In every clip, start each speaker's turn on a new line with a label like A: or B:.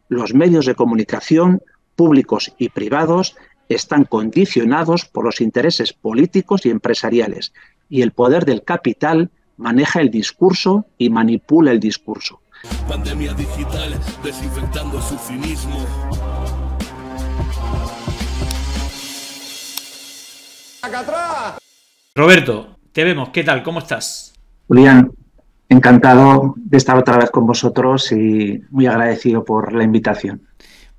A: los medios de comunicación, públicos y privados, están condicionados por los intereses políticos y empresariales, y el poder del capital maneja el discurso y manipula el discurso.
B: Pandemia digital, desinfectando su cinismo.
C: Roberto, te vemos. ¿Qué tal? ¿Cómo estás?
A: Julián, encantado de estar otra vez con vosotros y muy agradecido por la invitación.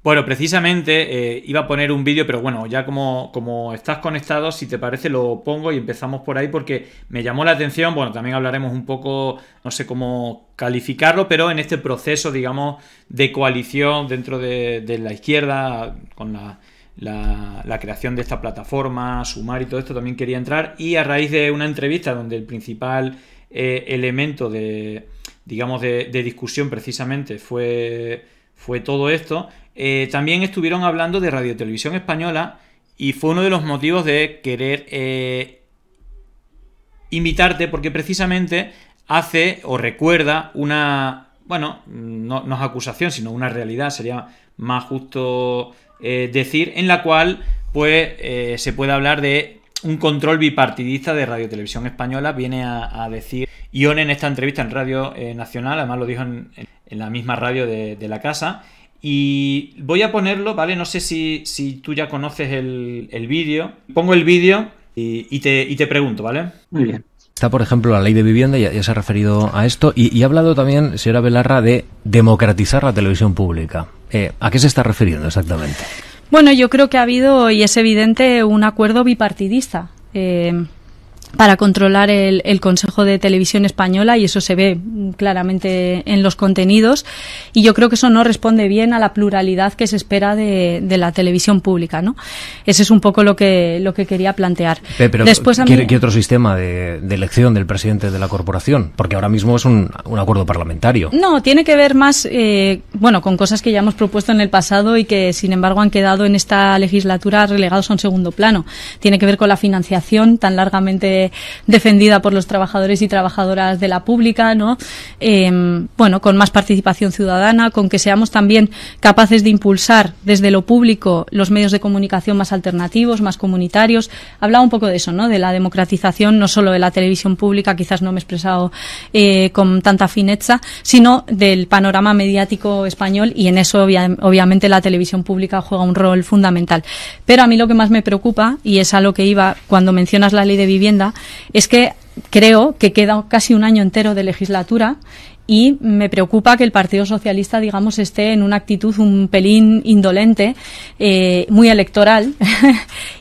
C: Bueno, precisamente iba a poner un vídeo, pero bueno, ya como estás conectado, si te parece lo pongo y empezamos por ahí porque me llamó la atención. Bueno, también hablaremos un poco, no sé cómo calificarlo, pero en este proceso, digamos, de coalición dentro de la izquierda, con la creación de esta plataforma, Sumar y todo esto, también quería entrar. Y a raíz de una entrevista donde el principal elemento de discusión precisamente fue todo esto, también estuvieron hablando de Radio Televisión Española y fue uno de los motivos de querer invitarte porque precisamente hace o recuerda una, bueno, no es acusación, sino una realidad, sería más justo decir, en la cual pues se puede hablar de un control bipartidista de Radio Televisión Española. Viene a decir Ione en esta entrevista en Radio Nacional, además lo dijo en la misma radio de la casa. Y voy a ponerlo, ¿vale? No sé si tú ya conoces el vídeo. Pongo el vídeo y te pregunto, ¿vale?
A: Muy bien.
D: Está, por ejemplo, la ley de vivienda, ya se ha referido a esto, y ha hablado también, señora Belarra, de democratizar la televisión pública. ¿A qué se está refiriendo exactamente?
E: Bueno, yo creo que ha habido, y es evidente, un acuerdo bipartidista para controlar el Consejo de Televisión Española, y eso se ve claramente en los contenidos, y yo creo que eso no responde bien a la pluralidad que se espera de la televisión pública, ¿no? Ese es un poco lo que quería plantear.
D: Pero
E: después
D: ¿qué otro sistema de elección del presidente de la corporación? Porque ahora mismo es un acuerdo parlamentario.
E: No, tiene que ver más, con cosas que ya hemos propuesto en el pasado y que, sin embargo, han quedado en esta legislatura relegados a un segundo plano. Tiene que ver con la financiación tan largamente defendida por los trabajadores y trabajadoras de la pública, ¿no? Con más participación ciudadana, con que seamos también capaces de impulsar desde lo público los medios de comunicación más alternativos, más comunitarios. Hablaba un poco de eso, ¿no? De la democratización, no solo de la televisión pública, quizás no me he expresado con tanta fineza, sino del panorama mediático español, y en eso obviamente la televisión pública juega un rol fundamental. Pero a mí lo que más me preocupa, y es a lo que iba cuando mencionas la ley de vivienda, es que creo que queda casi un año entero de legislatura y me preocupa que el Partido Socialista, digamos, esté en una actitud un pelín indolente, muy electoral,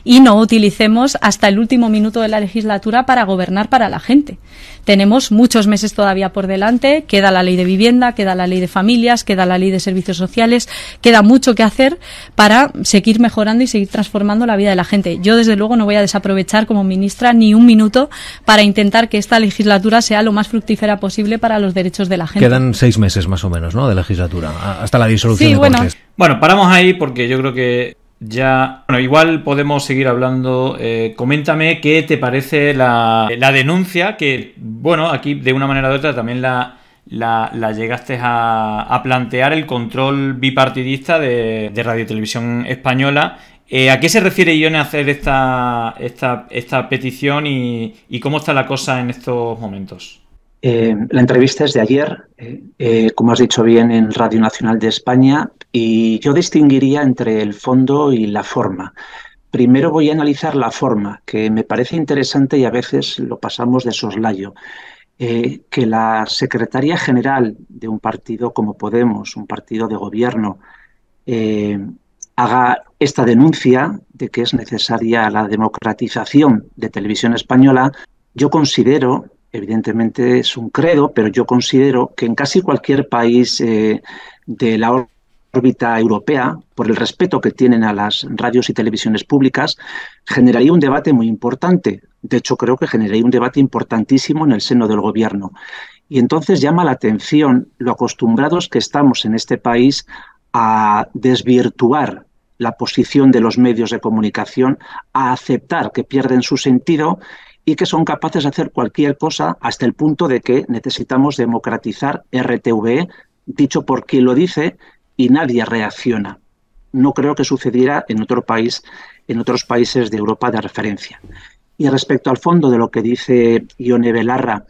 E: y no utilicemos hasta el último minuto de la legislatura para gobernar para la gente. Tenemos muchos meses todavía por delante, queda la ley de vivienda, queda la ley de familias, queda la ley de servicios sociales, queda mucho que hacer para seguir mejorando y seguir transformando la vida de la gente. Yo, desde luego, no voy a desaprovechar como ministra ni un minuto para intentar que esta legislatura sea lo más fructífera posible para los derechos de la gente.
D: Quedan 6 meses más o menos, ¿no?, de legislatura, hasta la disolución de Cortes.
C: Bueno, paramos ahí porque yo creo que ya, igual podemos seguir hablando. Coméntame qué te parece la denuncia que, aquí de una manera u otra también la llegaste a plantear, el control bipartidista de Radio Televisión Española. ¿A qué se refiere Ione a hacer esta petición y cómo está la cosa en estos momentos?
A: La entrevista es de ayer, como has dicho bien, en Radio Nacional de España, y yo distinguiría entre el fondo y la forma. Primero voy a analizar la forma, que me parece interesante y a veces lo pasamos de soslayo. Que la secretaria general de un partido como Podemos, un partido de gobierno, haga esta denuncia de que es necesaria la democratización de Televisión Española, yo considero, evidentemente es un credo, pero yo considero que en casi cualquier país de la órbita europea, por el respeto que tienen a las radios y televisiones públicas, generaría un debate muy importante. De hecho, creo que generaría un debate importantísimo en el seno del gobierno. Y entonces llama la atención lo acostumbrados que estamos en este país a desvirtuar la posición de los medios de comunicación, a aceptar que pierden su sentido y que son capaces de hacer cualquier cosa, hasta el punto de que necesitamos democratizar RTVE, dicho por quien lo dice, y nadie reacciona. No creo que sucediera en otros países de Europa de referencia. Y respecto al fondo de lo que dice Ione Belarra,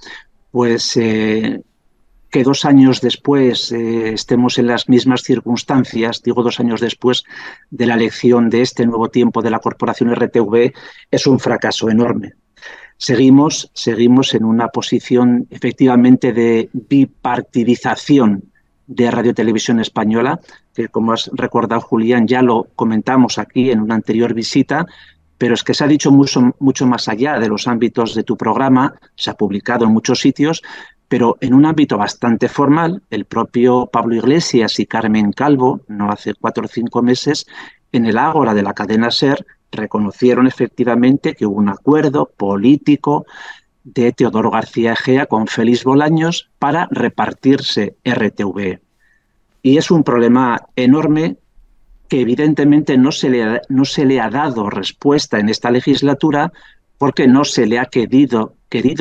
A: pues que 2 años después estemos en las mismas circunstancias, digo 2 años después de la elección de este nuevo tiempo de la corporación RTV, es un fracaso enorme. Seguimos en una posición efectivamente de bipartidización de Radio Televisión Española, que como has recordado, Julián, ya lo comentamos aquí en una anterior visita, pero es que se ha dicho mucho más allá de los ámbitos de tu programa, se ha publicado en muchos sitios, pero en un ámbito bastante formal. El propio Pablo Iglesias y Carmen Calvo, no hace 4 o 5 meses, en el Ágora de la cadena SER, reconocieron efectivamente que hubo un acuerdo político de Teodoro García Egea con Félix Bolaños para repartirse RTV. Y es un problema enorme que evidentemente no se le ha dado respuesta en esta legislatura, porque no se le ha querido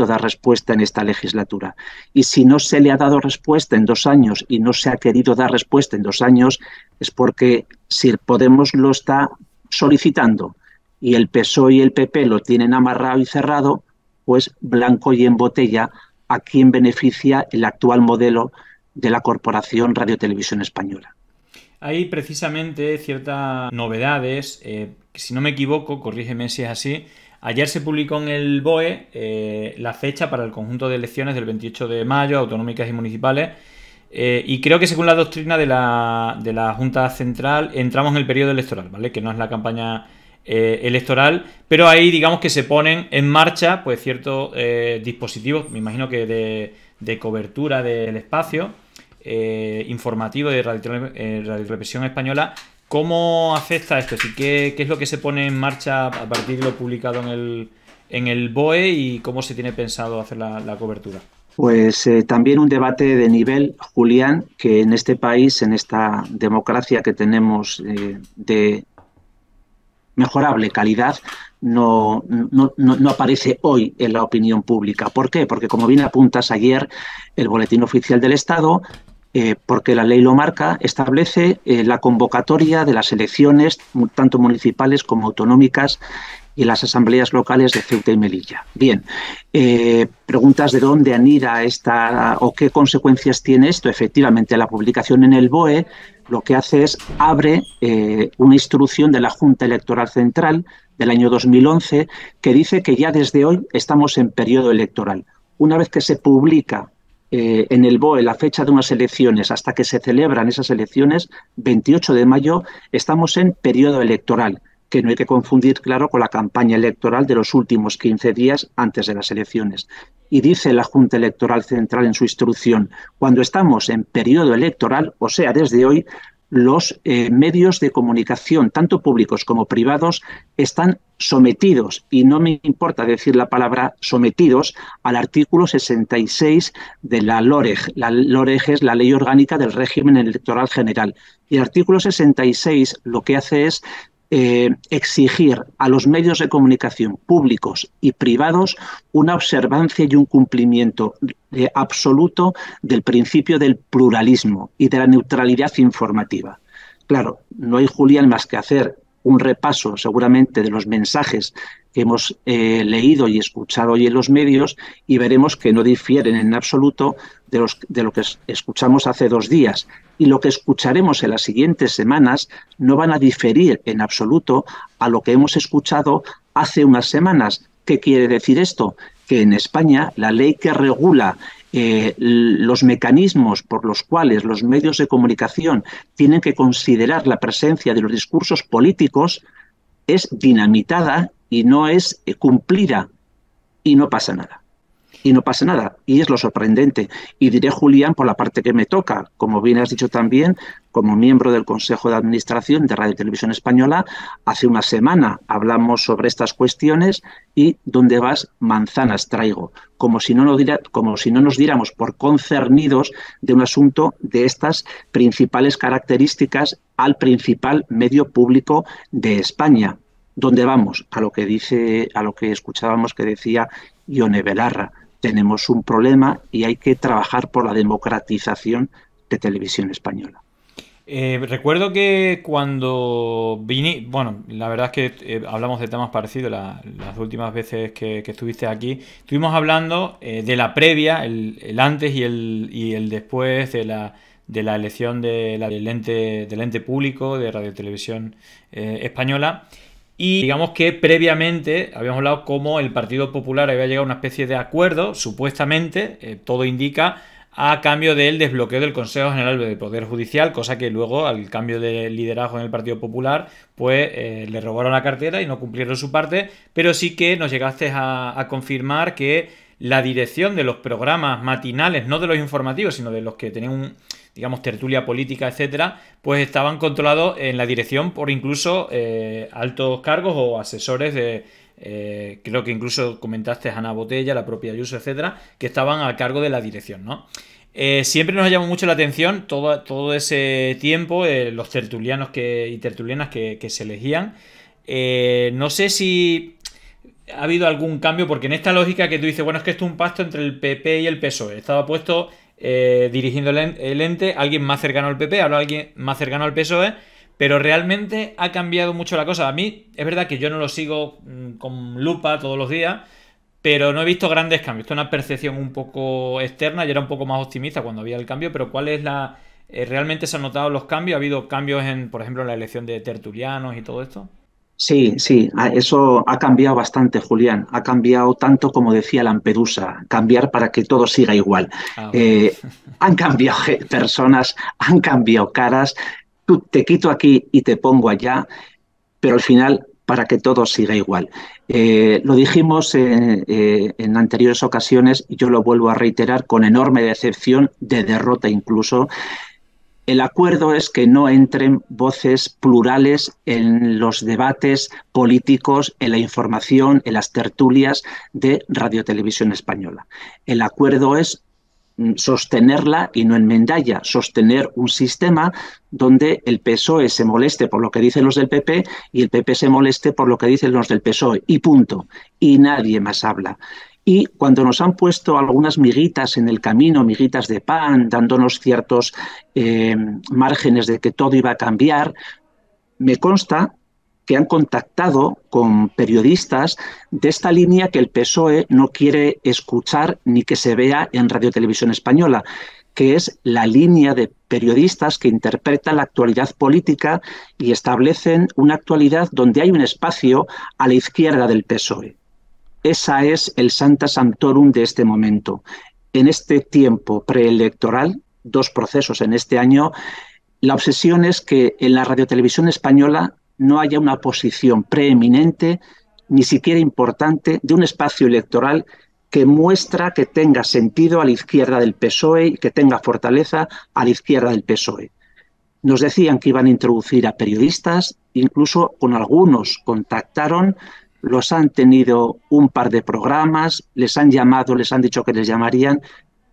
A: dar respuesta en esta legislatura. Y si no se le ha dado respuesta en 2 años y no se ha querido dar respuesta en 2 años, es porque si Podemos lo está solicitando y el PSOE y el PP lo tienen amarrado y cerrado, pues blanco y en botella a quien beneficia el actual modelo de la Corporación Radio Televisión Española.
C: Hay precisamente ciertas novedades, si no me equivoco, corrígeme si es así. Ayer se publicó en el BOE la fecha para el conjunto de elecciones del 28 de mayo, autonómicas y municipales, y creo que según la doctrina de la Junta Central entramos en el periodo electoral, ¿vale? Que no es la campaña electoral, pero ahí digamos que se ponen en marcha pues ciertos dispositivos, me imagino que de cobertura del espacio informativo de Radio Televisión Española. ¿Cómo afecta esto? ¿Qué es lo que se pone en marcha a partir de lo publicado en el BOE y cómo se tiene pensado hacer la cobertura?
A: Pues también un debate de nivel, Julián, que en este país, en esta democracia que tenemos de mejorable calidad, no aparece hoy en la opinión pública. ¿Por qué? Porque, como bien apuntas, ayer el Boletín Oficial del Estado, porque la ley lo marca, establece la convocatoria de las elecciones, tanto municipales como autonómicas, y las asambleas locales de Ceuta y Melilla. Bien, preguntas de dónde anida esta o qué consecuencias tiene esto. Efectivamente, la publicación en el BOE lo que hace es abre una instrucción de la Junta Electoral Central del año 2011 que dice que ya desde hoy estamos en periodo electoral. Una vez que se publica en el BOE la fecha de unas elecciones hasta que se celebran esas elecciones, 28 de mayo, estamos en periodo electoral, que no hay que confundir, claro, con la campaña electoral de los últimos 15 días antes de las elecciones. Y dice la Junta Electoral Central en su instrucción, cuando estamos en periodo electoral, o sea, desde hoy, los medios de comunicación, tanto públicos como privados, están sometidos, y no me importa decir la palabra sometidos, al artículo 66 de la LOREG. La LOREG es la Ley Orgánica del Régimen Electoral General. Y el artículo 66 lo que hace es exigir a los medios de comunicación públicos y privados una observancia y un cumplimiento absoluto del principio del pluralismo y de la neutralidad informativa. Claro, no hay, Julián, más que hacer un repaso seguramente de los mensajes que hemos leído y escuchado hoy en los medios y veremos que no difieren en absoluto de lo que escuchamos hace 2 días. Y lo que escucharemos en las siguientes semanas no van a diferir en absoluto a lo que hemos escuchado hace unas semanas. ¿Qué quiere decir esto? Que en España la ley que regula los mecanismos por los cuales los medios de comunicación tienen que considerar la presencia de los discursos políticos es dinamitada y no es cumplida. Y no pasa nada. Y no pasa nada, y es lo sorprendente. Y diré, Julián, por la parte que me toca, como bien has dicho también, como miembro del Consejo de Administración de Radio Televisión Española, hace una semana hablamos sobre estas cuestiones y ¿dónde vas? Manzanas traigo, como si no nos diéramos por concernidos de un asunto de estas principales características al principal medio público de España. ¿Dónde vamos? A lo que escuchábamos que decía Ione Belarra. Tenemos un problema y hay que trabajar por la democratización de Televisión Española.
C: Recuerdo que cuando vine, bueno, la verdad es que hablamos de temas parecidos las últimas veces que estuviste aquí. Estuvimos hablando de la previa, el antes y el después de la elección del ente público de Radio Televisión Española. Y digamos que previamente habíamos hablado cómo el Partido Popular había llegado a una especie de acuerdo, supuestamente, todo indica, a cambio del desbloqueo del Consejo General del Poder Judicial, cosa que luego, al cambio de liderazgo en el Partido Popular, pues le robaron la cartera y no cumplieron su parte, pero sí que nos llegaste a confirmar que la dirección de los programas matinales, no de los informativos, sino de los que tenían digamos, tertulia política, etcétera, pues estaban controlados en la dirección por incluso altos cargos o asesores de... creo que incluso comentaste Ana Botella, la propia Ayuso, etcétera, que estaban a cargo de la dirección, ¿no? Siempre nos llamó mucho la atención todo ese tiempo, los tertulianos y tertulianas que se elegían. No sé si ha habido algún cambio, porque en esta lógica que tú dices, bueno, es que esto es un pacto entre el PP y el PSOE. Estaba puesto dirigiendo el ente alguien más cercano al PP, ahora alguien más cercano al PSOE. Pero realmente ha cambiado mucho la cosa. A mí es verdad que yo no lo sigo con lupa todos los días, pero no he visto grandes cambios. Esto es una percepción un poco externa. Yo era un poco más optimista cuando había el cambio, pero ¿cuál es realmente se han notado los cambios? ¿Ha habido cambios por ejemplo, en la elección de tertulianos y todo esto?
A: Sí, eso ha cambiado bastante, Julián. Ha cambiado tanto como decía Lampedusa, cambiar para que todo siga igual.
C: Bueno.
A: Han cambiado personas, han cambiado caras. Tú te quito aquí y te pongo allá, pero al final para que todo siga igual. Lo dijimos en anteriores ocasiones y yo lo vuelvo a reiterar con enorme decepción, de derrota incluso. El acuerdo es que no entren voces plurales en los debates políticos, en la información, en las tertulias de Radio Televisión Española. El acuerdo es sostenerla y no enmendarla, sostener un sistema donde el PSOE se moleste por lo que dicen los del PP y el PP se moleste por lo que dicen los del PSOE, y punto. Y nadie más habla. Y cuando nos han puesto algunas miguitas en el camino, miguitas de pan, dándonos ciertos márgenes de que todo iba a cambiar, me consta que han contactado con periodistas de esta línea que el PSOE no quiere escuchar ni que se vea en Radio Televisión Española, que es la línea de periodistas que interpretan la actualidad política y establecen una actualidad donde hay un espacio a la izquierda del PSOE. Esa es el Sancta Sanctorum de este momento. En este tiempo preelectoral, 2 procesos en este año, la obsesión es que en la radiotelevisión española no haya una posición preeminente, ni siquiera importante, de un espacio electoral que muestra que tenga sentido a la izquierda del PSOE y que tenga fortaleza a la izquierda del PSOE. Nos decían que iban a introducir a periodistas, incluso con algunos contactaron, los han tenido un par de programas, les han llamado, les han dicho que les llamarían,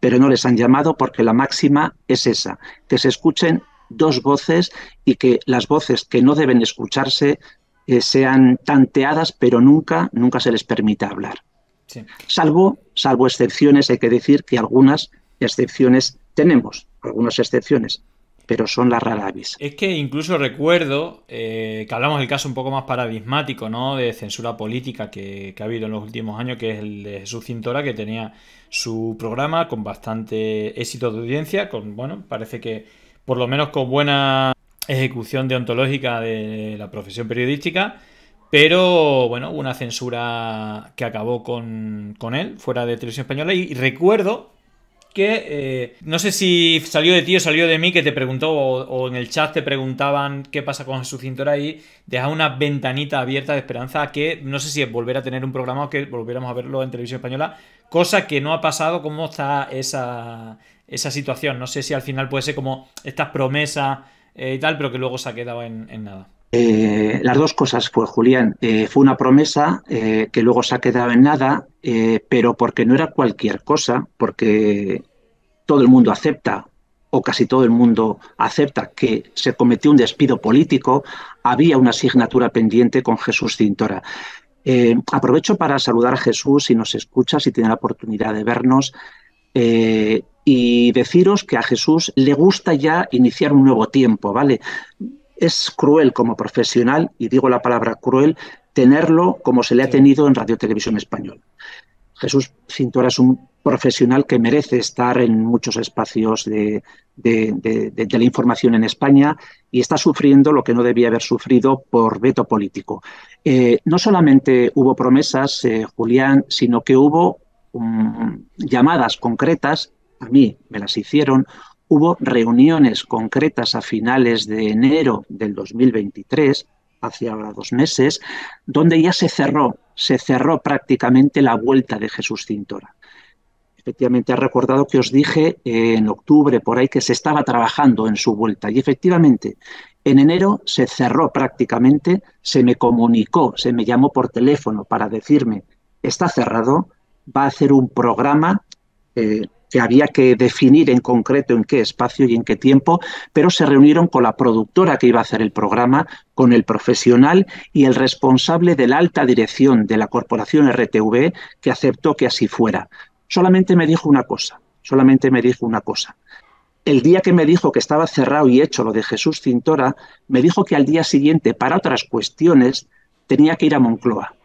A: pero no les han llamado porque la máxima es esa, que se escuchen 2 voces y que las voces que no deben escucharse sean tanteadas, pero nunca se les permita hablar. Sí. Salvo excepciones, hay que decir que algunas excepciones tenemos, algunas excepciones, pero son la rara avis.
C: Es que incluso recuerdo que hablamos del caso un poco más paradigmático, ¿no?, de censura política que ha habido en los últimos años, que es el de Jesús Cintora, que tenía su programa con bastante éxito de audiencia, parece que por lo menos con buena ejecución deontológica de la profesión periodística, pero bueno, hubo una censura que acabó con él fuera de Televisión Española. Y recuerdo que no sé si salió de ti o salió de mí, que te preguntó o en el chat te preguntaban qué pasa con Jesús Cintora, y dejaba una ventanita abierta de esperanza a que no sé si es volver a tener un programa o que volviéramos a verlo en Televisión Española, cosa que no ha pasado. ¿Cómo está esa situación? No sé si al final puede ser como estas promesas y tal, pero que luego se ha quedado en nada.
A: Las 2 cosas fue, Julián. Fue una promesa que luego se ha quedado en nada, pero porque no era cualquier cosa, porque todo el mundo acepta, o casi todo el mundo acepta, que se cometió un despido político. Había una asignatura pendiente con Jesús Cintora. Aprovecho para saludar a Jesús, si nos escucha, si tiene la oportunidad de vernos. y deciros que a Jesús le gusta ya iniciar un nuevo tiempo, ¿vale? Es cruel como profesional, y digo la palabra cruel, tenerlo como se le ha tenido en Radio Televisión Española. Jesús Cintora es un profesional que merece estar en muchos espacios de la información en España y está sufriendo lo que no debía haber sufrido por veto político. No solamente hubo promesas, Julián, sino que hubo llamadas concretas, a mí me las hicieron, hubo reuniones concretas a finales de enero del 2023, hace ahora 2 meses, donde ya se cerró prácticamente la vuelta de Jesús Cintora. Efectivamente, ha recordado que os dije en octubre por ahí que se estaba trabajando en su vuelta y efectivamente en enero se cerró prácticamente, se me comunicó, se me llamó por teléfono para decirme está cerrado, va a hacer un programa que había que definir en concreto en qué espacio y en qué tiempo, pero se reunieron con la productora que iba a hacer el programa, con el profesional y el responsable de la alta dirección de la corporación RTV, que aceptó que así fuera. Solamente me dijo una cosa. El día que me dijo que estaba cerrado y hecho lo de Jesús Cintora, me dijo que al día siguiente, para otras cuestiones, tenía que ir a Moncloa.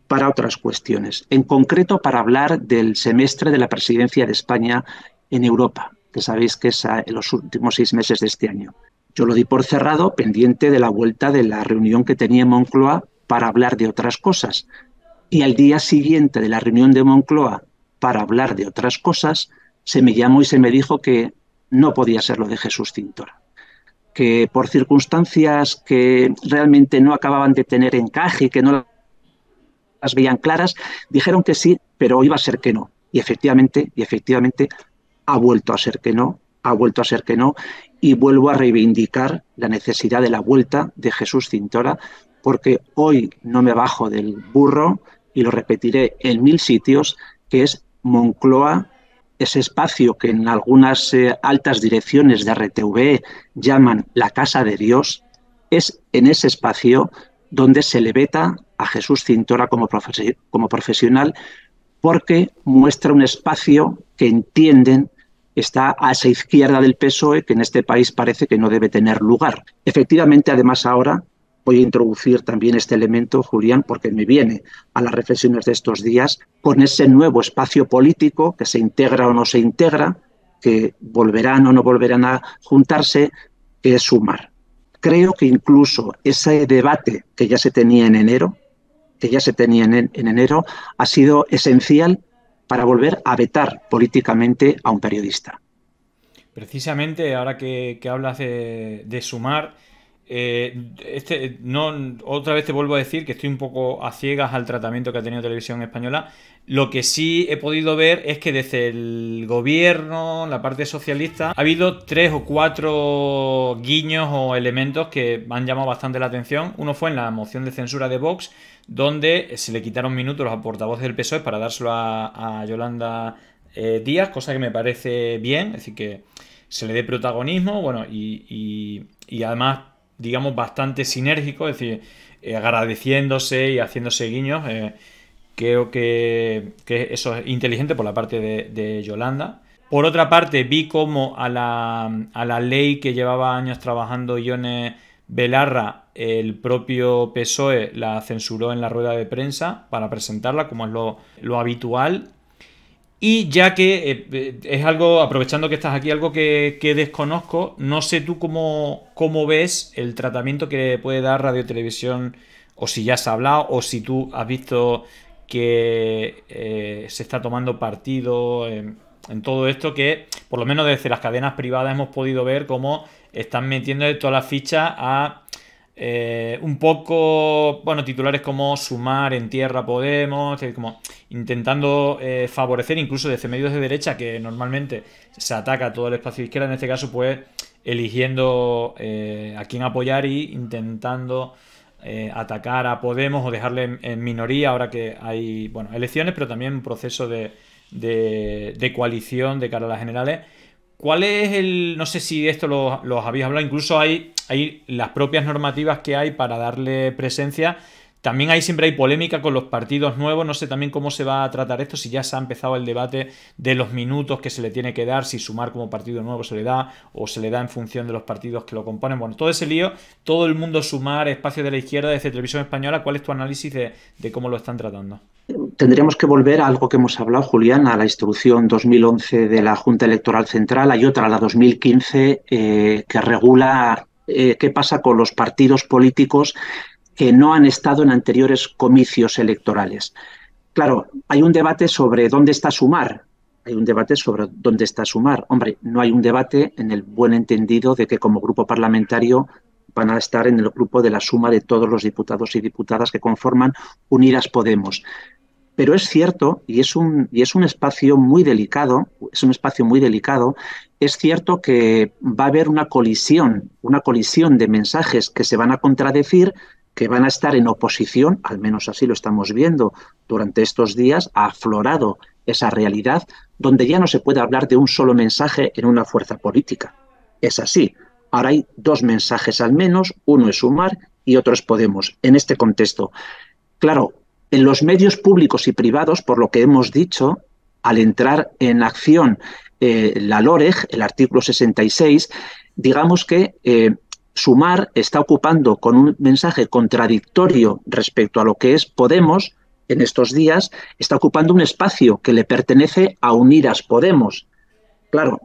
A: Para otras cuestiones, en concreto para hablar del semestre de la presidencia de España en Europa, que sabéis que es en los últimos 6 meses de este año. Yo lo di por cerrado, pendiente de la vuelta de la reunión que tenía en Moncloa para hablar de otras cosas. Y al día siguiente de la reunión de Moncloa para hablar de otras cosas, se me llamó y se me dijo que no podía ser lo de Jesús Cintora, que por circunstancias que realmente no acababan de tener encaje y que no las veían claras, dijeron que sí, pero iba a ser que no. Y efectivamente ha vuelto a ser que no, y vuelvo a reivindicar la necesidad de la vuelta de Jesús Cintora, porque hoy no me bajo del burro, y lo repetiré en 1000 sitios, que es Moncloa, ese espacio que en algunas altas direcciones de RTV llaman la Casa de Dios, es en ese espacio donde se le veta a Jesús Cintora como profesional, porque muestra un espacio que entienden está a esa izquierda del PSOE, que en este país parece que no debe tener lugar. Efectivamente, además ahora voy a introducir también este elemento, Julián, porque me viene a las reflexiones de estos días, con ese nuevo espacio político que se integra o no se integra, que volverán o no volverán a juntarse, que es Sumar. Creo que incluso ese debate que ya se tenía en enero, ha sido esencial para volver a vetar políticamente a un periodista.
C: Precisamente, ahora que hablas de Sumar, otra vez te vuelvo a decir que estoy un poco a ciegas al tratamiento que ha tenido Televisión Española. Lo que sí he podido ver es que desde el gobierno, la parte socialista, ha habido 3 o 4 guiños o elementos que han llamado bastante la atención. Uno fue en la moción de censura de Vox, donde se le quitaron minutos a portavoces del PSOE para dárselo a Yolanda Díaz, cosa que me parece bien, es decir, que se le dé protagonismo, bueno, y además, digamos, bastante sinérgico, es decir, agradeciéndose y haciéndose guiños. Creo que eso es inteligente por la parte de Yolanda. Por otra parte, vi cómo a la ley que llevaba años trabajando Ione Belarra, el propio PSOE la censuró en la rueda de prensa para presentarla, como es lo habitual. Y ya que es algo, aprovechando que estás aquí, algo que desconozco, no sé tú cómo ves el tratamiento que puede dar Radio Televisión, o si ya se ha hablado, o si tú has visto que se está tomando partido en todo esto, que por lo menos desde las cadenas privadas hemos podido ver cómo están metiendo todas las fichas a un poco, bueno, titulares como Sumar, en tierra Podemos, como intentando favorecer incluso desde medios de derecha, que normalmente se ataca a todo el espacio de izquierda, en este caso pues eligiendo a quién apoyar y intentando atacar a Podemos o dejarle en minoría ahora que hay, bueno, elecciones, pero también un proceso de coalición de cara a las generales. ¿Cuál es no sé si esto los habéis hablado, incluso hay las propias normativas que hay para darle presencia, También siempre hay polémica con los partidos nuevos. No sé también cómo se va a tratar esto, si ya se ha empezado el debate de los minutos que se le tiene que dar, si Sumar como partido nuevo se le da o se le da en función de los partidos que lo componen. Bueno, todo ese lío, todo el mundo Sumar, Espacio de la Izquierda, desde Televisión Española. ¿Cuál es tu análisis de cómo lo están tratando?
A: Tendríamos que volver a algo que hemos hablado, Julián, a la instrucción 2011 de la Junta Electoral Central. Hay otra, la 2015, que regula qué pasa con los partidos políticos que no han estado en anteriores comicios electorales. Claro, hay un debate sobre dónde está Sumar. Hay un debate sobre dónde está Sumar. Hombre, no hay un debate en el buen entendido de que como grupo parlamentario van a estar en el grupo de la suma de todos los diputados y diputadas que conforman Unidas Podemos. Pero es cierto, y es un espacio muy delicado, es cierto que va a haber una colisión de mensajes que se van a contradecir, que van a estar en oposición, al menos así lo estamos viendo durante estos días, ha aflorado esa realidad, donde ya no se puede hablar de un solo mensaje en una fuerza política. Es así. Ahora hay dos mensajes al menos, uno es Sumar y otro es Podemos, en este contexto. Claro, en los medios públicos y privados, por lo que hemos dicho, al entrar en acción la LOREG, el artículo 66, digamos que Sumar está ocupando con un mensaje contradictorio respecto a lo que es Podemos, en estos días, está ocupando un espacio que le pertenece a Unidas Podemos. Claro,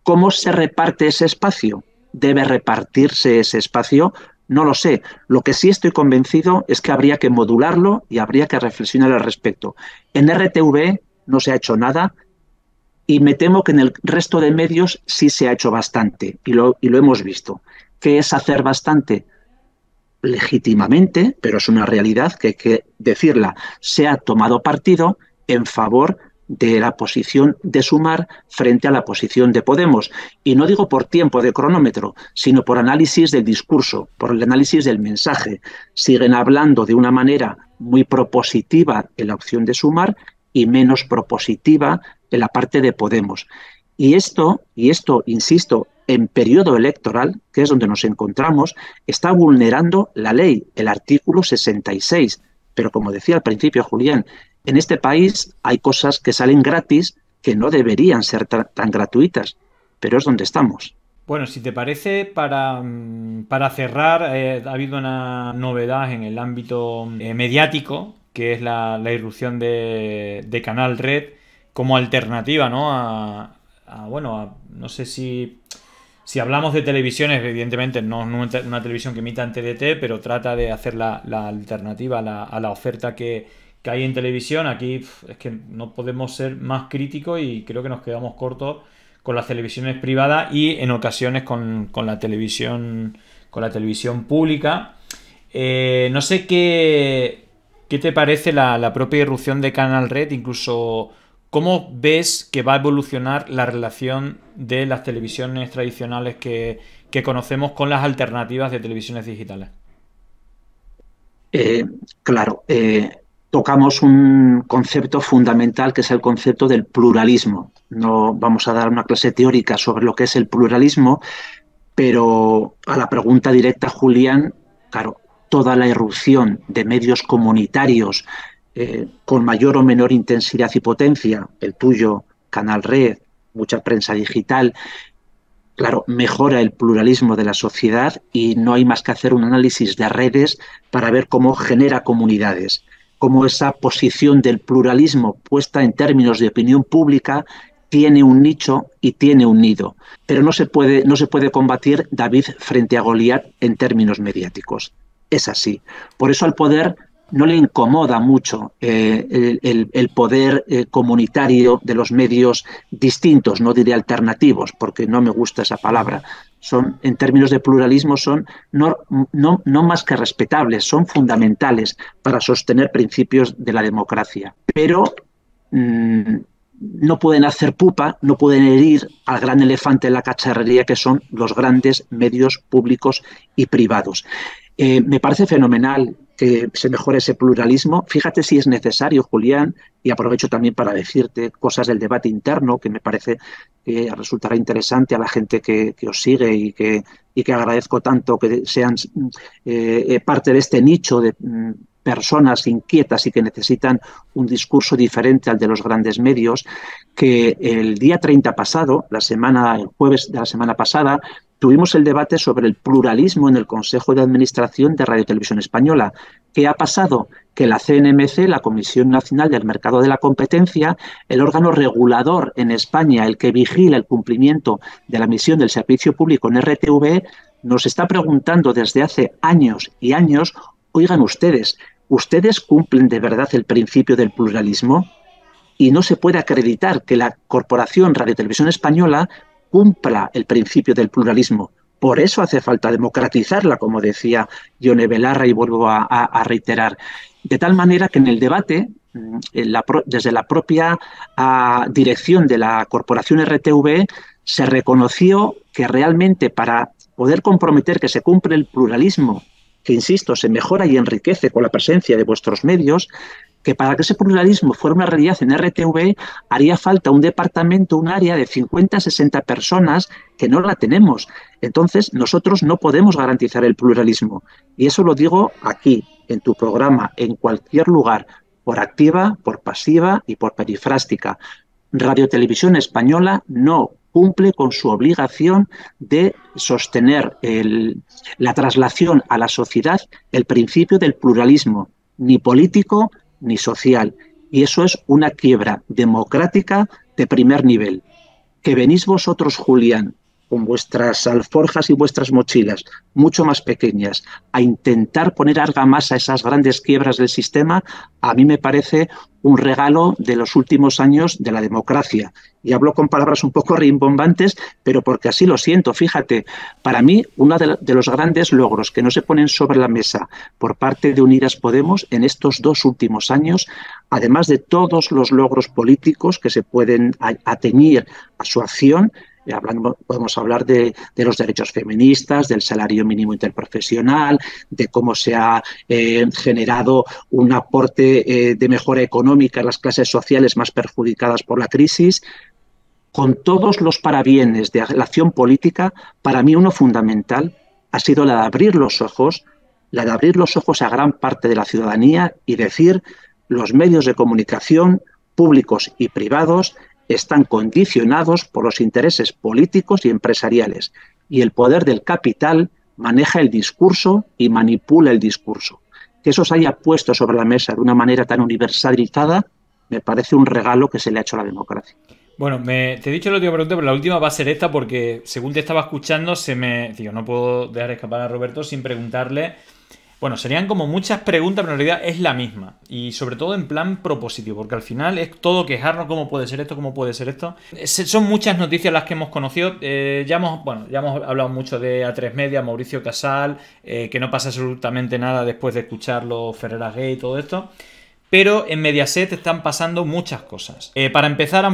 A: ¿cómo se reparte ese espacio? ¿Debe repartirse ese espacio? No lo sé. Lo que sí estoy convencido es que habría que modularlo y habría que reflexionar al respecto. En RTV no se ha hecho nada y me temo que en el resto de medios sí se ha hecho bastante y lo hemos visto. ¿Qué es hacer bastante? Legítimamente, pero es una realidad que hay que decirla, se ha tomado partido en favor de la posición de Sumar frente a la posición de Podemos. Y no digo por tiempo de cronómetro, sino por análisis del discurso, por el análisis del mensaje. Siguen hablando de una manera muy propositiva en la opción de Sumar y menos propositiva en la parte de Podemos. Y esto, insisto, en periodo electoral, que es donde nos encontramos, está vulnerando la ley, el artículo 66. Pero como decía al principio, Julián, en este país hay cosas que salen gratis que no deberían ser tan gratuitas, pero es donde estamos.
C: Bueno, si te parece, para cerrar, ha habido una novedad en el ámbito mediático, que es la irrupción de Canal Red como alternativa, ¿no? No sé si hablamos de televisiones, evidentemente no es una televisión que emita en TDT, pero trata de hacer la alternativa a la oferta que hay en televisión. Aquí es que no podemos ser más críticos y creo que nos quedamos cortos con las televisiones privadas y en ocasiones con la televisión pública. No sé qué te parece la propia irrupción de Canal Red, incluso ¿cómo ves que va a evolucionar la relación de las televisiones tradicionales que conocemos con las alternativas de televisiones digitales?
A: Tocamos un concepto fundamental que es el concepto del pluralismo. No vamos a dar una clase teórica sobre lo que es el pluralismo, pero a la pregunta directa, Julián, claro, toda la irrupción de medios comunitarios con mayor o menor intensidad y potencia, el tuyo, Canal Red, mucha prensa digital, claro, mejora el pluralismo de la sociedad y no hay más que hacer un análisis de redes para ver cómo genera comunidades, cómo esa posición del pluralismo puesta en términos de opinión pública tiene un nicho y tiene un nido. Pero no se puede combatir David frente a Goliat en términos mediáticos. Es así. Por eso al poder no le incomoda mucho el poder comunitario de los medios distintos, no diré alternativos, porque no me gusta esa palabra. Son, en términos de pluralismo, son no más que respetables, son fundamentales para sostener principios de la democracia. Pero no pueden hacer pupa, no pueden herir al gran elefante en la cacharrería que son los grandes medios públicos y privados. Me parece fenomenal que se mejore ese pluralismo. Fíjate si es necesario, Julián, y aprovecho también para decirte cosas del debate interno que me parece que resultará interesante a la gente que os sigue y que agradezco tanto que sean parte de este nicho personas inquietas y que necesitan un discurso diferente al de los grandes medios, que el día 30 pasado, el jueves de la semana pasada, tuvimos el debate sobre el pluralismo en el Consejo de Administración de Radio Televisión Española. ¿Qué ha pasado? Que la CNMC, la Comisión Nacional del Mercado de la Competencia, el órgano regulador en España, el que vigila el cumplimiento de la misión del servicio público en RTV, nos está preguntando desde hace años y años, oigan ustedes, ¿ustedes cumplen de verdad el principio del pluralismo? Y no se puede acreditar que la Corporación Radio Televisión Española cumpla el principio del pluralismo. Por eso hace falta democratizarla, como decía Ione Belarra, y vuelvo a reiterar. De tal manera que en el debate, desde la propia dirección de la Corporación RTV, se reconoció que realmente para poder comprometer que se cumple el pluralismo, que insisto, se mejora y enriquece con la presencia de vuestros medios, que para que ese pluralismo fuera una realidad en RTV haría falta un departamento, un área de 50, 60 personas que no la tenemos. Entonces, nosotros no podemos garantizar el pluralismo. Y eso lo digo aquí, en tu programa, en cualquier lugar, por activa, por pasiva y por perifrástica. Radio Televisión Española no cumple con su obligación de sostener la traslación a la sociedad el principio del pluralismo, ni político ni social. Y eso es una quiebra democrática de primer nivel. Que venís vosotros, Julián, con vuestras alforjas y vuestras mochilas mucho más pequeñas, a intentar poner argamasa a esas grandes quiebras del sistema, a mí me parece un regalo de los últimos años de la democracia. Y hablo con palabras un poco rimbombantes, pero porque así lo siento. Fíjate, para mí, uno de los grandes logros que no se ponen sobre la mesa por parte de Unidas Podemos en estos 2 últimos años, además de todos los logros políticos que se pueden atañir a su acción, podemos hablar de los derechos feministas, del salario mínimo interprofesional, de cómo se ha generado un aporte de mejora económica a las clases sociales más perjudicadas por la crisis. Con todos los parabienes de la acción política, para mí uno fundamental ha sido la de abrir los ojos a gran parte de la ciudadanía y decir: los medios de comunicación, públicos y privados, están condicionados por los intereses políticos y empresariales, y el poder del capital maneja el discurso y manipula el discurso. Que eso se haya puesto sobre la mesa de una manera tan universalizada me parece un regalo que se le ha hecho a la democracia.
C: Bueno, te he dicho la última pregunta, pero la última va a ser esta porque según te estaba escuchando no puedo dejar escapar a Roberto sin preguntarle. Bueno, serían como muchas preguntas, pero en realidad es la misma. Y sobre todo en plan propositivo, porque al final es todo quejarnos, cómo puede ser esto, cómo puede ser esto. Son muchas noticias las que hemos conocido. Ya hemos hablado mucho de A3 Media, Mauricio Casal, que no pasa absolutamente nada después de escucharlo, Ferreras Gay y todo esto. Pero en Mediaset están pasando muchas cosas. Para empezar,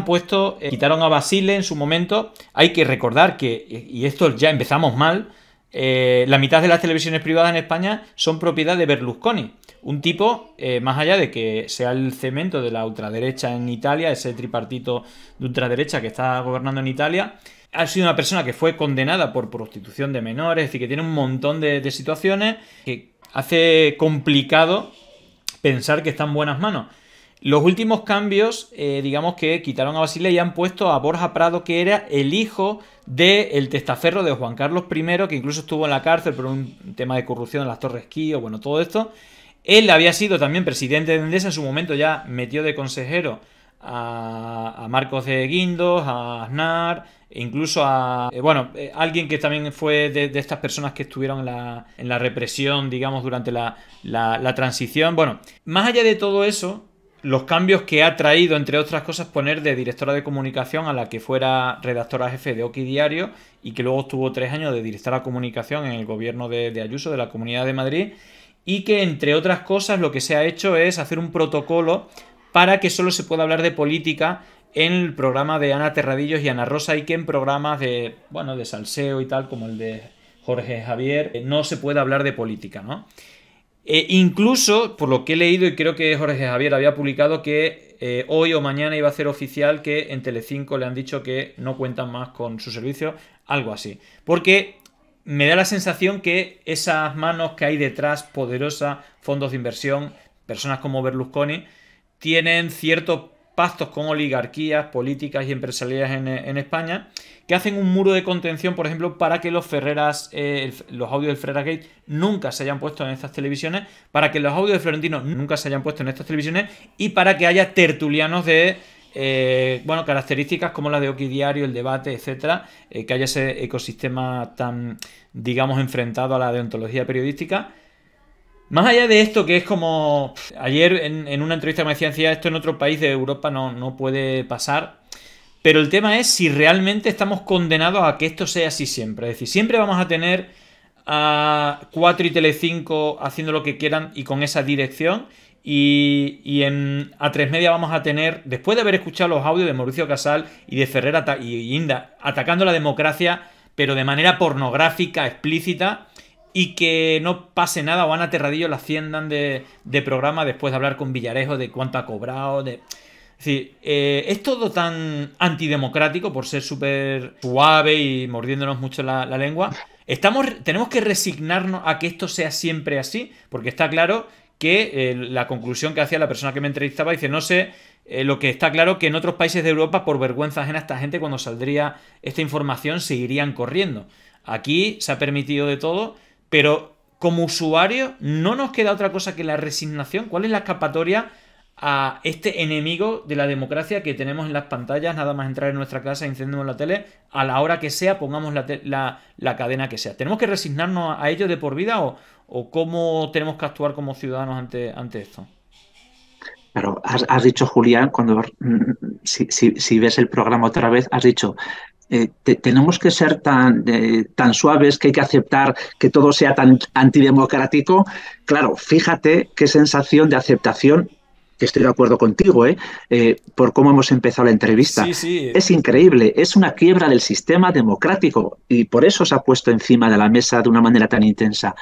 C: quitaron a Basile en su momento. Hay que recordar que, y esto ya empezamos mal, la mitad de las televisiones privadas en España son propiedad de Berlusconi, un tipo, más allá de que sea el cemento de la ultraderecha en Italia, ese tripartito de ultraderecha que está gobernando en Italia, ha sido una persona que fue condenada por prostitución de menores, es decir, que tiene un montón de situaciones que hace complicado pensar que está en buenas manos. Los últimos cambios, digamos que quitaron a Basile y han puesto a Borja Prado, que era el hijo del testaferro de Juan Carlos I, que incluso estuvo en la cárcel por un tema de corrupción en las Torres Kío, bueno, todo esto. Él había sido también presidente de Endesa, en su momento ya metió de consejero a Marcos de Guindos, a Aznar, e incluso a alguien que también fue de estas personas que estuvieron en la represión, digamos, durante la transición. Bueno, más allá de todo eso, los cambios que ha traído, entre otras cosas, poner de directora de comunicación a la que fuera redactora jefe de Oki Diario y que luego estuvo 3 años de directora de comunicación en el gobierno de Ayuso, de la Comunidad de Madrid, y que, entre otras cosas, lo que se ha hecho es hacer un protocolo para que solo se pueda hablar de política en el programa de Ana Terradillos y Ana Rosa, y que en programas de salseo y tal, como el de Jorge Javier, no se puede hablar de política, ¿no? Incluso, por lo que he leído, y creo que Jorge Javier había publicado que hoy o mañana iba a ser oficial que en Telecinco le han dicho que no cuentan más con su servicio, algo así. Porque me da la sensación que esas manos que hay detrás, poderosas, fondos de inversión, personas como Berlusconi, tienen ciertos pactos con oligarquías políticas y empresariales en España, que hacen un muro de contención, por ejemplo, para que los Ferreras, los audios del Ferreras Gate nunca se hayan puesto en estas televisiones, para que los audios de Florentino nunca se hayan puesto en estas televisiones y para que haya tertulianos de características como la de Oki Diario, El Debate, etcétera, que haya ese ecosistema tan, digamos, enfrentado a la deontología periodística. Más allá de esto, que es como... Ayer en una entrevista me decían, esto en otro país de Europa no puede pasar. Pero el tema es si realmente estamos condenados a que esto sea así siempre. Es decir, siempre vamos a tener a 4 y Telecinco haciendo lo que quieran y con esa dirección. Y en A3 Media vamos a tener, después de haber escuchado los audios de Mauricio Casal y de Ferrer y Inda atacando la democracia, pero de manera pornográfica, explícita, y que no pase nada, o Ana Terradillo la asciendan de programa después de hablar con Villarejo de cuánto ha cobrado. Es decir, es todo tan antidemocrático por ser súper suave y mordiéndonos mucho la lengua. Tenemos que resignarnos a que esto sea siempre así, porque está claro que la conclusión que hacía la persona que me entrevistaba dice, no sé, lo que está claro que en otros países de Europa, por vergüenza ajena, esta gente cuando saldría esta información seguirían corriendo. Aquí se ha permitido de todo, pero como usuario no nos queda otra cosa que la resignación. ¿Cuál es la escapatoria a este enemigo de la democracia que tenemos en las pantallas? Nada más entrar en nuestra casa, encendemos la tele, a la hora que sea, pongamos la cadena que sea. ¿Tenemos que resignarnos a ello de por vida o cómo tenemos que actuar como ciudadanos ante esto?
A: Claro, has dicho, Julián, si ves el programa otra vez, has dicho... tenemos que ser tan suaves que hay que aceptar que todo sea tan antidemocrático. Claro, fíjate qué sensación de aceptación, que estoy de acuerdo contigo, por cómo hemos empezado la entrevista.
C: Sí.
A: Es increíble, es una quiebra del sistema democrático y por eso se ha puesto encima de la mesa de una manera tan intensa.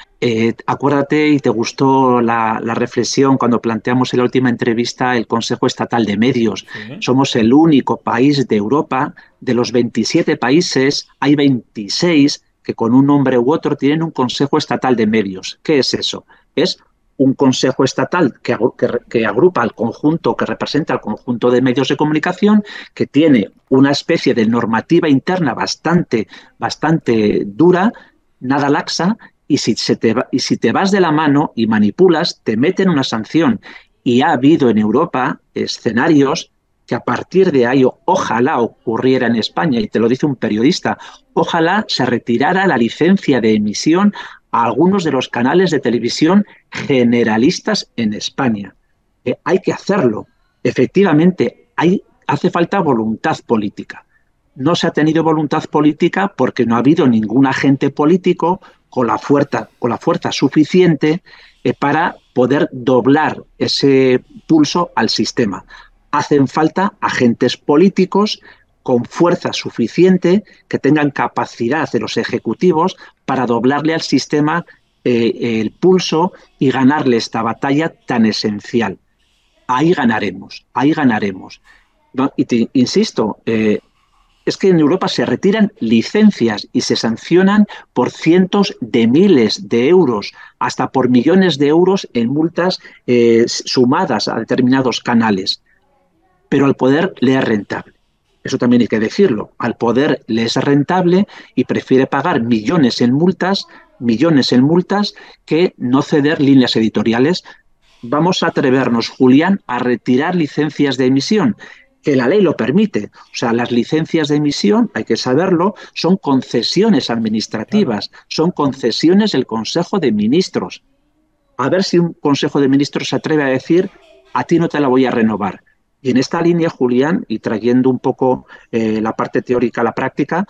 A: Acuérdate, y te gustó la reflexión cuando planteamos en la última entrevista el Consejo Estatal de Medios. Sí. Somos el único país de Europa, de los 27 países, hay 26 que con un nombre u otro tienen un Consejo Estatal de Medios. ¿Qué es eso? Es un consejo estatal que agrupa al conjunto, que representa al conjunto de medios de comunicación, que tiene una especie de normativa interna bastante dura, nada laxa, y si te vas de la mano y manipulas, te meten una sanción. Y ha habido en Europa escenarios que a partir de ahí, ojalá ocurriera en España, y te lo dice un periodista, ojalá se retirara la licencia de emisión a algunos de los canales de televisión generalistas en España. Hay que hacerlo. Efectivamente, hace falta voluntad política. No se ha tenido voluntad política porque no ha habido ningún agente político con la fuerza suficiente para poder doblar ese pulso al sistema. Hacen falta agentes políticos con fuerza suficiente, que tengan capacidad de los ejecutivos para doblarle al sistema el pulso y ganarle esta batalla tan esencial. Ahí ganaremos, ahí ganaremos. ¿No? Y te insisto, es que en Europa se retiran licencias y se sancionan por cientos de miles de euros, hasta por millones de euros en multas sumadas a determinados canales. Pero al poder le es rentable. Eso también hay que decirlo. Al poder le es rentable y prefiere pagar millones en multas que no ceder líneas editoriales. Vamos a atrevernos, Julián, a retirar licencias de emisión, que la ley lo permite. O sea, las licencias de emisión, hay que saberlo, son concesiones administrativas, son concesiones del Consejo de Ministros. A ver si un Consejo de Ministros se atreve a decir, a ti no te la voy a renovar. Y en esta línea, Julián, y trayendo un poco la parte teórica a la práctica,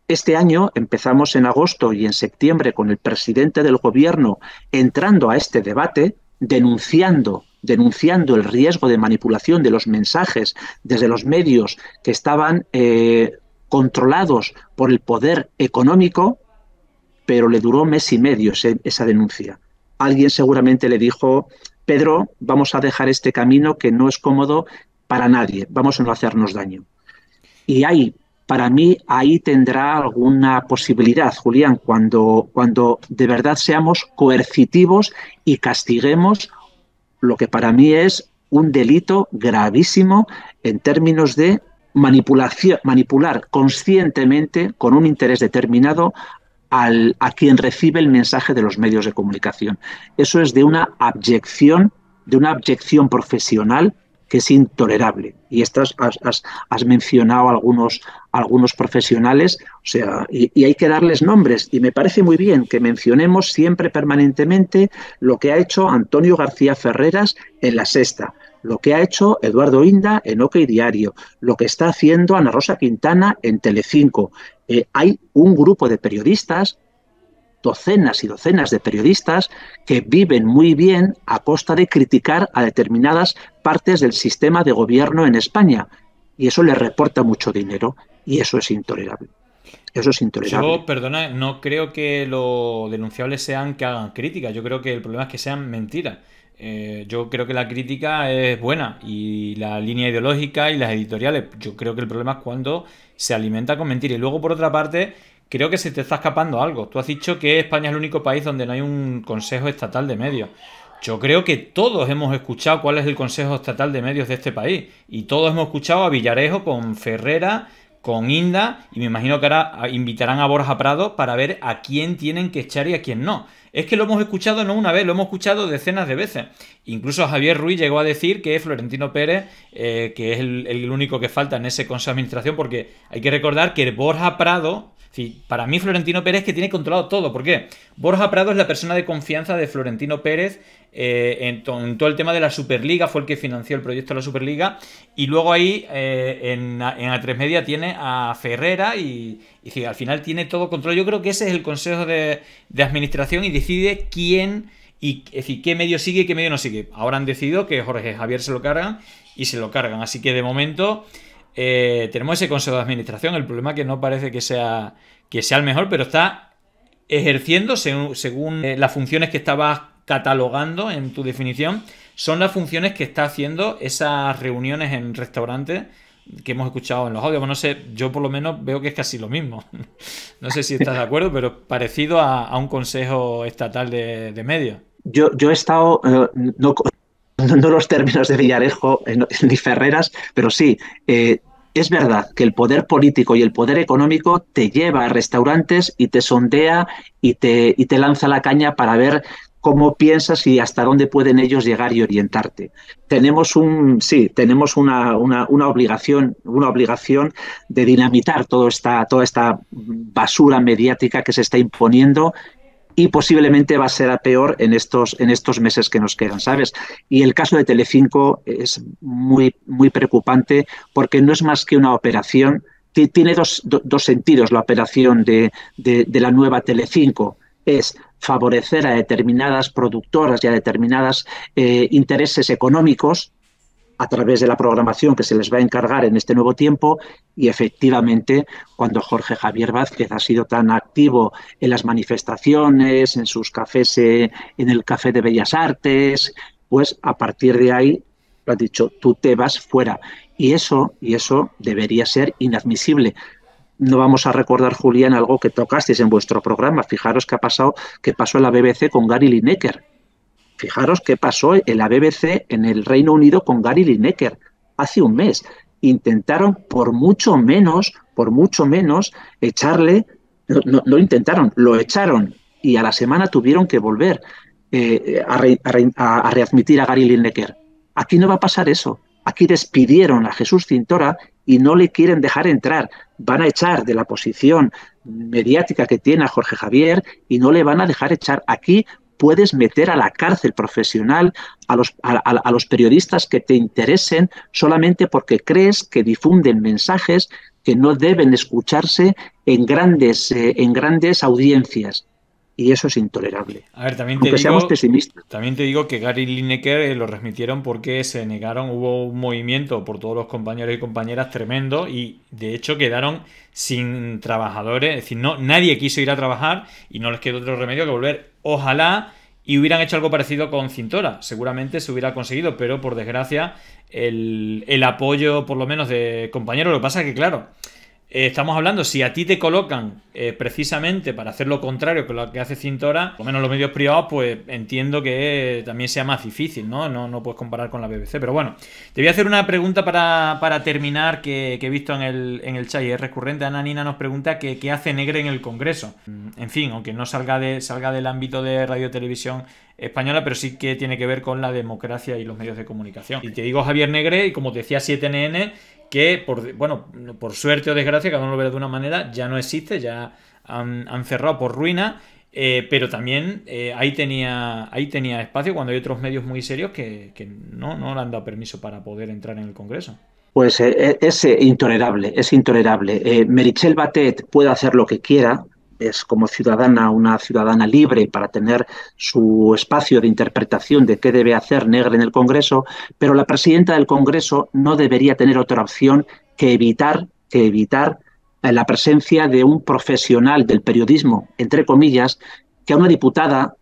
A: este año empezamos en agosto y en septiembre con el presidente del gobierno entrando a este debate, denunciando el riesgo de manipulación de los mensajes desde los medios que estaban controlados por el poder económico, pero le duró mes y medio esa denuncia. Alguien seguramente le dijo: Pedro, vamos a dejar este camino que no es cómodo para nadie, vamos a no hacernos daño. Y hay para mí ahí tendrá alguna posibilidad, Julián, cuando de verdad seamos coercitivos y castiguemos lo que para mí es un delito gravísimo en términos de manipular conscientemente con un interés determinado a quien recibe el mensaje de los medios de comunicación. Eso es de una abyección profesional que es intolerable. Y has mencionado algunos profesionales, o sea, y hay que darles nombres. Y me parece muy bien que mencionemos siempre permanentemente lo que ha hecho Antonio García Ferreras en La Sexta, lo que ha hecho Eduardo Inda en OK Diario, lo que está haciendo Ana Rosa Quintana en Telecinco. Hay un grupo de periodistas, docenas y docenas de periodistas que viven muy bien a costa de criticar a determinadas partes del sistema de gobierno en España. Y eso les reporta mucho dinero y eso es intolerable. Eso es intolerable.
C: Yo, perdona, no creo que lo denunciable sean que hagan críticas. Yo creo que el problema es que sean mentiras. Yo creo que la crítica es buena y la línea ideológica y las editoriales. Yo creo que el problema es cuando se alimenta con mentiras. Y luego, por otra parte, creo que se te está escapando algo. Tú has dicho que España es el único país donde no hay un Consejo Estatal de Medios. Yo creo que todos hemos escuchado cuál es el Consejo Estatal de Medios de este país. Y todos hemos escuchado a Villarejo con Ferrera, con Inda, y me imagino que ahora invitarán a Borja Prado para ver a quién tienen que echar y a quién no. Es que lo hemos escuchado no una vez, lo hemos escuchado decenas de veces. Incluso Javier Ruiz llegó a decir que Florentino Pérez, que es el único que falta en ese Consejo de Administración, porque hay que recordar que Borja Prado... Sí, para mí Florentino Pérez que tiene controlado todo. ¿Por qué? Borja Prado es la persona de confianza de Florentino Pérez en todo el tema de la Superliga. Fue el que financió el proyecto de la Superliga. Y luego ahí en A3 Media tiene a Ferrera y sí, al final tiene todo control. Yo creo que ese es el consejo de administración y decide quién y es decir, qué medio sigue y qué medio no sigue. Ahora han decidido que Jorge Javier se lo cargan y se lo cargan. Así que de momento... tenemos ese consejo de administración. El problema es que no parece que sea el mejor, pero está ejerciendo según las funciones que estabas catalogando en tu definición, son las funciones que está haciendo esas reuniones en restaurantes que hemos escuchado en los audios. Bueno, no sé, yo por lo menos veo que es casi lo mismo. No sé si estás de acuerdo, pero parecido a un consejo estatal de medios.
A: Yo he estado... no los términos de Villarejo ni Ferreras, pero sí, es verdad que el poder político y el poder económico te lleva a restaurantes y te sondea y te lanza la caña para ver cómo piensas y hasta dónde pueden ellos llegar y orientarte. Tenemos una obligación de dinamitar toda esta basura mediática que se está imponiendo. Y posiblemente va a ser a peor en estos meses que nos quedan, ¿sabes? Y el caso de Telecinco es muy, muy preocupante porque no es más que una operación. Tiene dos sentidos la operación de la nueva Telecinco. Es favorecer a determinadas productoras y a determinados intereses económicos a través de la programación que se les va a encargar en este nuevo tiempo y efectivamente cuando Jorge Javier Vázquez ha sido tan activo en las manifestaciones, en sus cafés, en el Café de Bellas Artes, pues a partir de ahí lo has dicho, tú te vas fuera y eso debería ser inadmisible. No vamos a recordar, Julián, algo que tocasteis en vuestro programa. Fijaros qué pasó en la BBC con Gary Lineker. Fijaros qué pasó en la BBC en el Reino Unido con Gary Lineker hace un mes. Intentaron por mucho menos echarle, no intentaron, lo echaron y a la semana tuvieron que volver a readmitir a Gary Lineker. Aquí no va a pasar eso. Aquí despidieron a Jesús Cintora y no le quieren dejar entrar. Van a echar de la posición mediática que tiene a Jorge Javier y no le van a dejar echar. Aquí puedes meter a la cárcel profesional a los periodistas que te interesen solamente porque crees que difunden mensajes que no deben escucharse en grandes audiencias. Y eso es intolerable.
C: A ver,
A: seamos pesimistas.
C: También te digo que Gary Lineker lo remitieron porque se negaron, hubo un movimiento por todos los compañeros y compañeras tremendo y de hecho quedaron sin trabajadores, es decir, nadie quiso ir a trabajar y no les quedó otro remedio que volver. Ojalá y hubieran hecho algo parecido con Cintora, seguramente se hubiera conseguido, pero por desgracia el apoyo por lo menos de compañeros, lo que pasa es que claro, estamos hablando, si a ti te colocan precisamente para hacer lo contrario que lo que hace Cintora, por lo menos los medios privados, pues entiendo que también sea más difícil, ¿no? No puedes comparar con la BBC. Pero bueno, te voy a hacer una pregunta para terminar que he visto en el chat y es recurrente. Ana Nina nos pregunta que qué hace Negre en el Congreso. En fin, aunque no salga del ámbito de Radio Televisión Española, pero sí que tiene que ver con la democracia y los medios de comunicación. Y te digo Javier Negre, y como te decía 7NN, que por suerte o desgracia, cada uno lo ve de una manera, ya no existe, ya han cerrado por ruina, pero también ahí tenía espacio cuando hay otros medios muy serios que no le han dado permiso para poder entrar en el Congreso.
A: Pues es intolerable, es intolerable. Meritxell Batet puede hacer lo que quiera, es como ciudadana, una ciudadana libre para tener su espacio de interpretación de qué debe hacer Negre en el Congreso, pero la presidenta del Congreso no debería tener otra opción que evitar la presencia de un profesional del periodismo, entre comillas, que a una diputada,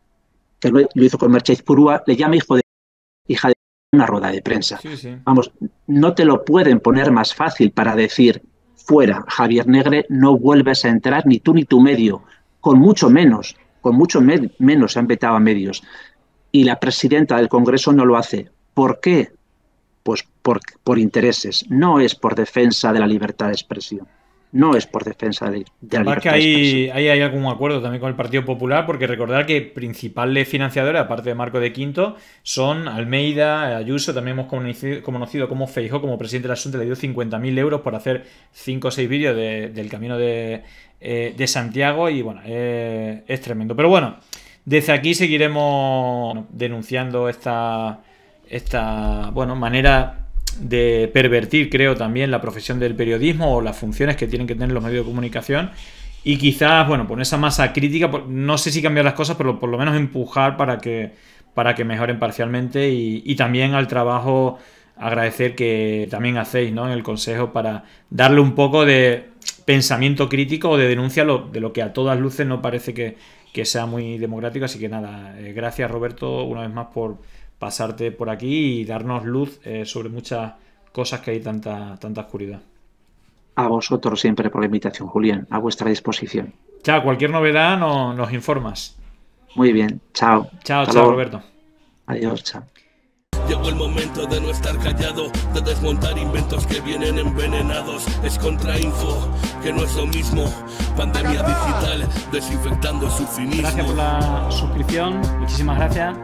A: que lo hizo con Merche Izpurúa, le llama hija de una rueda de prensa.
C: Sí.
A: Vamos, no te lo pueden poner más fácil para decir: fuera, Javier Negre, no vuelves a entrar ni tú ni tu medio, con mucho menos se han vetado a medios. Y la presidenta del Congreso no lo hace. ¿Por qué? Pues por intereses. No es por defensa de la libertad de expresión. No es por defensa de la libertad de expresión.
C: Ahí hay algún acuerdo también con el Partido Popular, porque recordar que principales financiadores, aparte de Marco de Quinto, son Almeida, Ayuso. También hemos conocido como Feijóo, como presidente de la Xunta, le dio 50.000 euros por hacer 5 o 6 vídeos del Camino de Santiago, y bueno, es tremendo. Pero bueno, desde aquí seguiremos denunciando esta manera de pervertir, creo, también la profesión del periodismo o las funciones que tienen que tener los medios de comunicación, y quizás, con esa masa crítica, no sé si cambiar las cosas, pero por lo menos empujar para que mejoren parcialmente, y también al trabajo agradecer que también hacéis, ¿no?, en el Consejo, para darle un poco de pensamiento crítico o de denuncia de lo que a todas luces no parece que sea muy democrático. Así que nada, gracias, Roberto, una vez más por pasarte por aquí y darnos luz sobre muchas cosas que hay tanta oscuridad.
A: A vosotros siempre por la invitación, Julián, a vuestra disposición.
C: Chao, cualquier novedad nos informas.
A: Muy bien, chao.
C: Chao, Roberto.
A: Adiós, chao.
B: Llegó el momento de no estar callado, de desmontar inventos que vienen envenenados. Es contrainfo, que no es lo mismo. Pandemia digital, desinfectando su cinismo.
C: Gracias por la suscripción, muchísimas gracias.